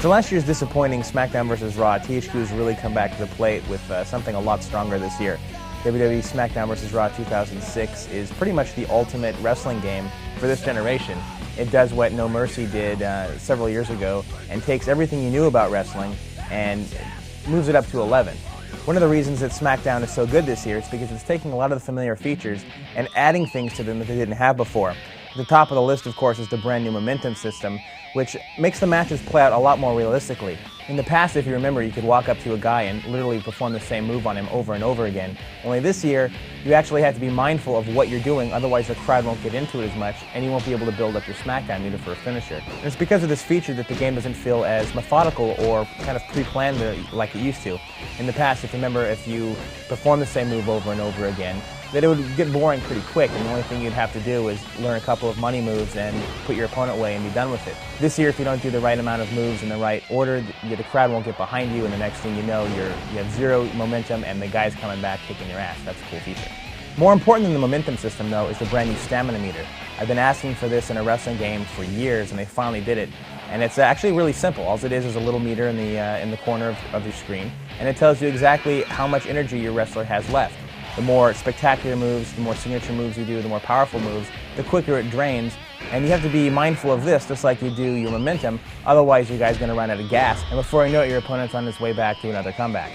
After last year's disappointing SmackDown vs. Raw, THQ has really come back to the plate with something a lot stronger this year. WWE SmackDown vs. Raw 2006 is pretty much the ultimate wrestling game for this generation. It does what No Mercy did several years ago and takes everything you knew about wrestling and moves it up to 11. One of the reasons that SmackDown is so good this year is because it's taking a lot of the familiar features and adding things to them that they didn't have before. At the top of the list, of course, is the brand new momentum system, which makes the matches play out a lot more realistically. In the past, if you remember, you could walk up to a guy and literally perform the same move on him over and over again. Only this year, you actually have to be mindful of what you're doing, otherwise the crowd won't get into it as much, and you won't be able to build up your SmackDown meter for a finisher. And it's because of this feature that the game doesn't feel as methodical or kind of pre-planned like it used to. In the past, if you remember, if you perform the same move over and over again, that it would get boring pretty quick, and the only thing you'd have to do is learn a couple of money moves and put your opponent away and be done with it. This year, if you don't do the right amount of moves in the right order, the crowd won't get behind you, and the next thing you know, you have zero momentum and the guy's coming back kicking your ass. That's a cool feature. More important than the momentum system, though, is the brand new stamina meter. I've been asking for this in a wrestling game for years, and they finally did it. And it's actually really simple. All it is a little meter in the corner of your screen, and it tells you exactly how much energy your wrestler has left. The more spectacular moves, the more signature moves you do, the more powerful moves, the quicker it drains. And you have to be mindful of this, just like you do your momentum, otherwise you guys are going to run out of gas, and before you know it, your opponent's on his way back to another comeback.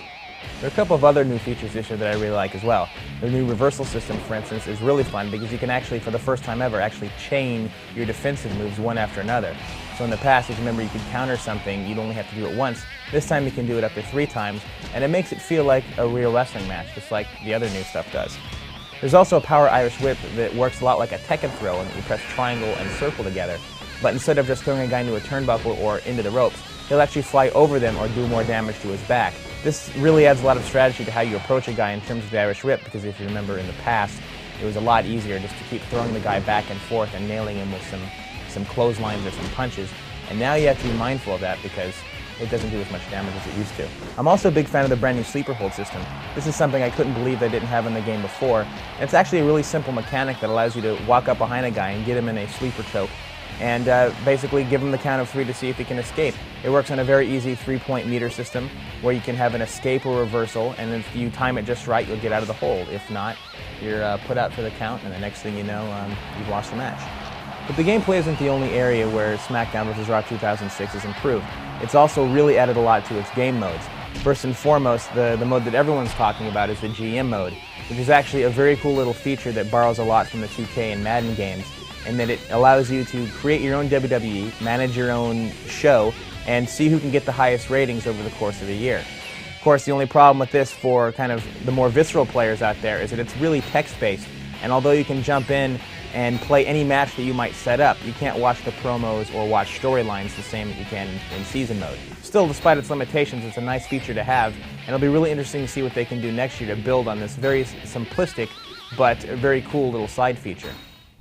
There are a couple of other new features this year that I really like as well. The new reversal system, for instance, is really fun because you can actually, for the first time ever, actually chain your defensive moves one after another. So in the past, if you remember, you could counter something, you'd only have to do it once. This time you can do it up to 3 times, and it makes it feel like a real wrestling match, just like the other new stuff does. There's also a power Irish whip that works a lot like a Tekken throw, and you press triangle and circle together. But instead of just throwing a guy into a turnbuckle or into the ropes, he'll actually fly over them or do more damage to his back. This really adds a lot of strategy to how you approach a guy in terms of the Irish whip, because if you remember in the past, it was a lot easier just to keep throwing the guy back and forth and nailing him with some clotheslines or some punches. And now you have to be mindful of that because it doesn't do as much damage as it used to. I'm also a big fan of the brand new sleeper hold system. This is something I couldn't believe they didn't have in the game before. And it's actually a really simple mechanic that allows you to walk up behind a guy and get him in a sleeper choke and basically give him the count of 3 to see if he can escape. It works on a very easy 3-point meter system where you can have an escape or reversal, and if you time it just right, you'll get out of the hold. If not, you're put out for the count, and the next thing you know, you've lost the match. But the gameplay isn't the only area where SmackDown vs. Raw 2006 has improved. It's also really added a lot to its game modes. First and foremost, the mode that everyone's talking about is the GM mode, which is actually a very cool little feature that borrows a lot from the 2K and Madden games, in that it allows you to create your own WWE, manage your own show, and see who can get the highest ratings over the course of a year. Of course, the only problem with this for kind of the more visceral players out there is that it's really text-based, and although you can jump in and play any match that you might set up, you can't watch the promos or watch storylines the same that you can in season mode. Still, despite its limitations, it's a nice feature to have, and it'll be really interesting to see what they can do next year to build on this very simplistic but very cool little side feature.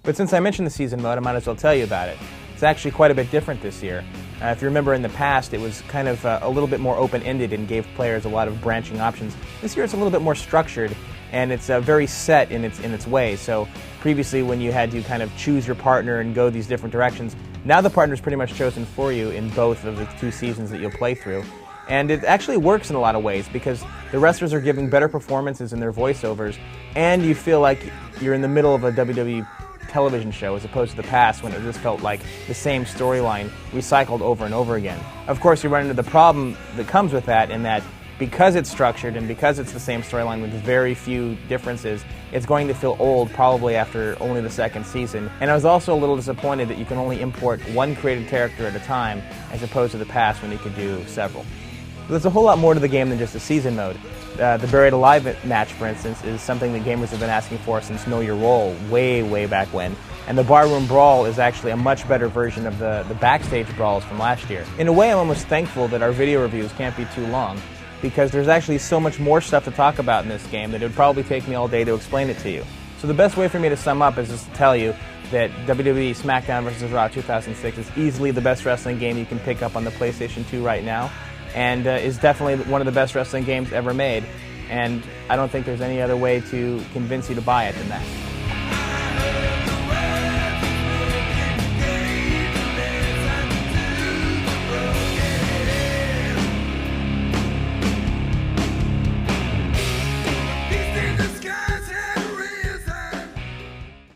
But since I mentioned the season mode, I might as well tell you about it. It's actually quite a bit different this year. If you remember in the past, it was kind of a little bit more open-ended and gave players a lot of branching options. This year it's a little bit more structured, and it's very set in its way. So previously when you had to kind of choose your partner and go these different directions, now the partner's pretty much chosen for you in both of the 2 seasons that you'll play through. And it actually works in a lot of ways because the wrestlers are giving better performances in their voiceovers, and you feel like you're in the middle of a WWE television show as opposed to the past when it just felt like the same storyline recycled over and over again. Of course, you run into the problem that comes with that in that because it's structured and because it's the same storyline with very few differences, it's going to feel old probably after only the 2nd season. And I was also a little disappointed that you can only import 1 created character at a time as opposed to the past when you could do several. But there's a whole lot more to the game than just a season mode. The Buried Alive match, for instance, is something that gamers have been asking for since Know Your Role way back when. And the Barroom Brawl is actually a much better version of the backstage brawls from last year. In a way, I'm almost thankful that our video reviews can't be too long, because there's actually so much more stuff to talk about in this game that it would probably take me all day to explain it to you. So the best way for me to sum up is just to tell you that WWE SmackDown vs. Raw 2006 is easily the best wrestling game you can pick up on the PlayStation 2 right now, and is definitely one of the best wrestling games ever made, and I don't think there's any other way to convince you to buy it than that.